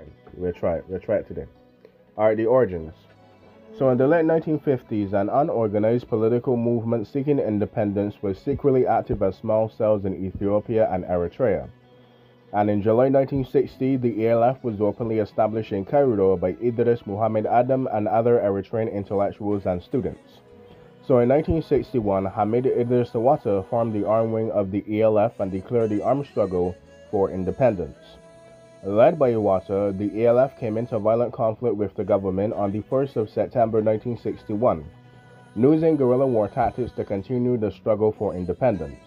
fine. We'll try it today. Alright, the origins. So in the late 1950s, an unorganized political movement seeking independence was secretly active as small cells in Ethiopia and Eritrea. And in July 1960, the ELF was openly established in Cairo by Idris Muhammad Adam and other Eritrean intellectuals and students. So in 1961, Hamid Idris Sawata formed the arm wing of the ELF and declared the armed struggle for independence. Led by Iwata, the ELF came into violent conflict with the government on the 1st of September 1961, using guerrilla war tactics to continue the struggle for independence.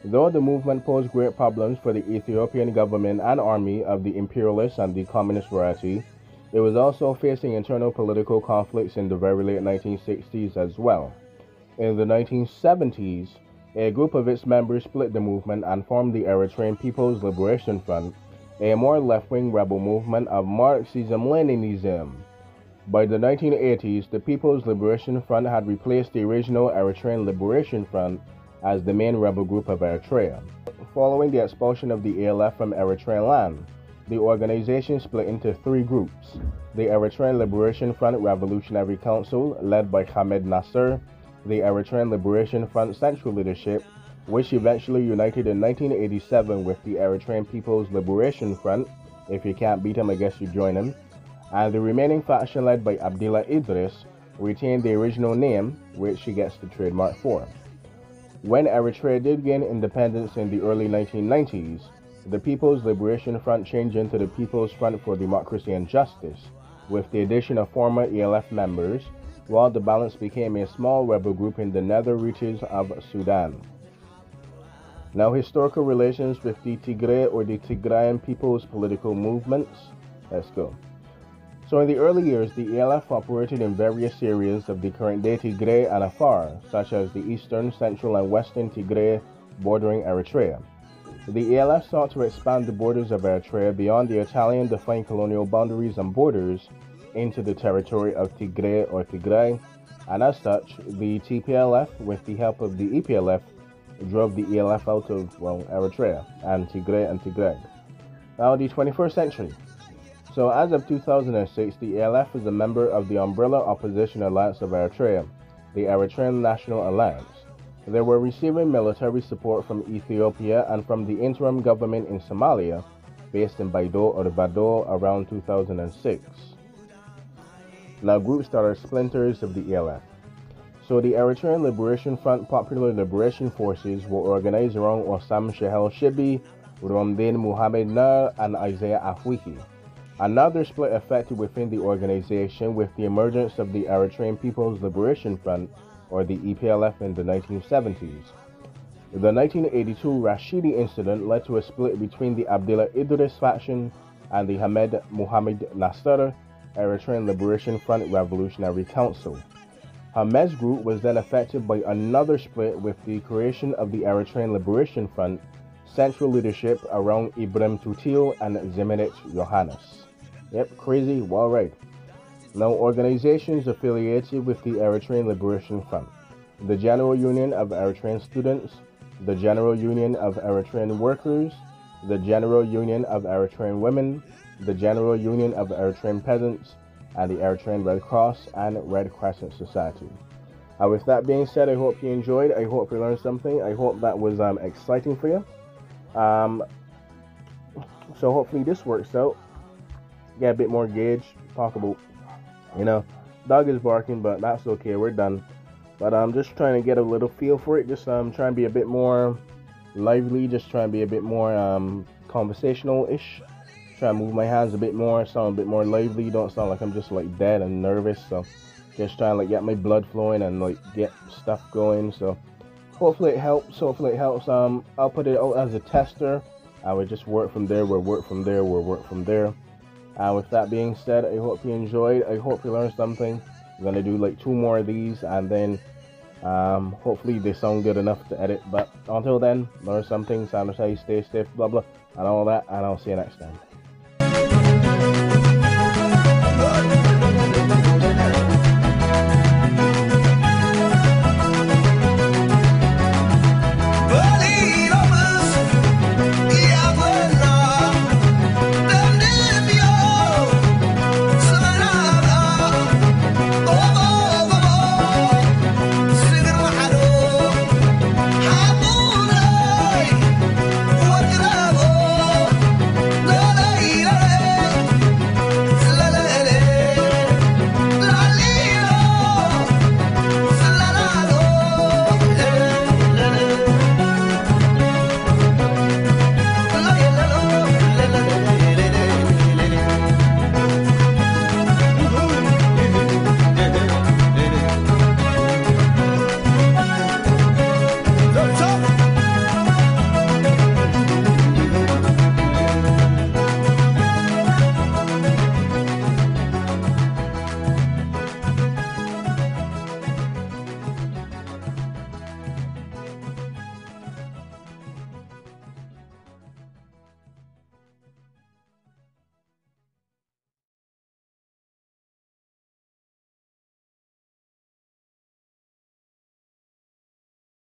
Though the movement posed great problems for the Ethiopian government and army of the imperialists and the communist variety, it was also facing internal political conflicts in the very late 1960s as well. In the 1970s, a group of its members split the movement and formed the Eritrean People's Liberation Front, a more left-wing rebel movement of Marxism-Leninism. By the 1980s, the People's Liberation Front had replaced the original Eritrean Liberation Front as the main rebel group of Eritrea. Following the expulsion of the ELF from Eritrean land, the organization split into three groups: the Eritrean Liberation Front Revolutionary Council, led by Hamed Nasser, the Eritrean Liberation Front Central Leadership, which eventually united in 1987 with the Eritrean People's Liberation Front. If you can't beat him, I guess you join him. And the remaining faction, led by Abdullah Idris, retained the original name, which he gets the trademark for. When Eritrea did gain independence in the early 1990s, the People's Liberation Front changed into the People's Front for Democracy and Justice, with the addition of former ELF members, while the balance became a small rebel group in the nether reaches of Sudan. Now, historical relations with the Tigray or the Tigrayan People's political movements. Let's go. So in the early years, the ELF operated in various areas of the current-day Tigray and Afar, such as the eastern, central, and western Tigray bordering Eritrea. The ELF sought to expand the borders of Eritrea beyond the Italian-defined colonial boundaries and borders into the territory of Tigray or Tigray, and as such, the TPLF, with the help of the EPLF, drove the ELF out of, Eritrea and Tigray. Now, the 21st century. So as of 2006, the ELF is a member of the Umbrella Opposition Alliance of Eritrea, the Eritrean National Alliance. They were receiving military support from Ethiopia and from the interim government in Somalia, based in Bado around 2006. Now, groups that are splinters of the ELF. So the Eritrean Liberation Front Popular Liberation Forces were organized around Osam Shehel Shibi, Romdin Muhammad Nar, and Isaiah Afwerki. Another split affected within the organization with the emergence of the Eritrean People's Liberation Front, or the EPLF, in the 1970s. The 1982 Rashidi incident led to a split between the Abdullah Idris faction and the Hamed Muhammad Nasser Eritrean Liberation Front Revolutionary Council. Hamed's group was then affected by another split with the creation of the Eritrean Liberation Front Central Leadership around Ibrahim Tutil and Zemenich Yohannes. Yep, crazy, well right. Now, organizations affiliated with the Eritrean Liberation Front: the General Union of Eritrean Students, the General Union of Eritrean Workers, the General Union of Eritrean Women, the General Union of Eritrean Peasants, and the Eritrean Red Cross and Red Crescent Society. With that being said, I hope you enjoyed. I hope you learned something. I hope that was exciting for you. So hopefully this works out. Get a bit more gauge. Talk about, dog is barking, but that's okay. We're done. But I'm just trying to get a little feel for it. Just trying to be a bit more lively. Just trying to be a bit more conversational-ish. Try to move my hands a bit more, sound a bit more lively. Don't sound like I'm just like dead and nervous. So just trying to like get my blood flowing and like get stuff going. So hopefully it helps. I'll put it out as a tester. I would just work from there. We'll work from there. And with that being said, I hope you enjoyed. I hope you learned something. I'm gonna do like 2 more of these, and then hopefully they sound good enough to edit. But until then, learn something, sanitize, stay safe, blah blah, and all that. And I'll see you next time.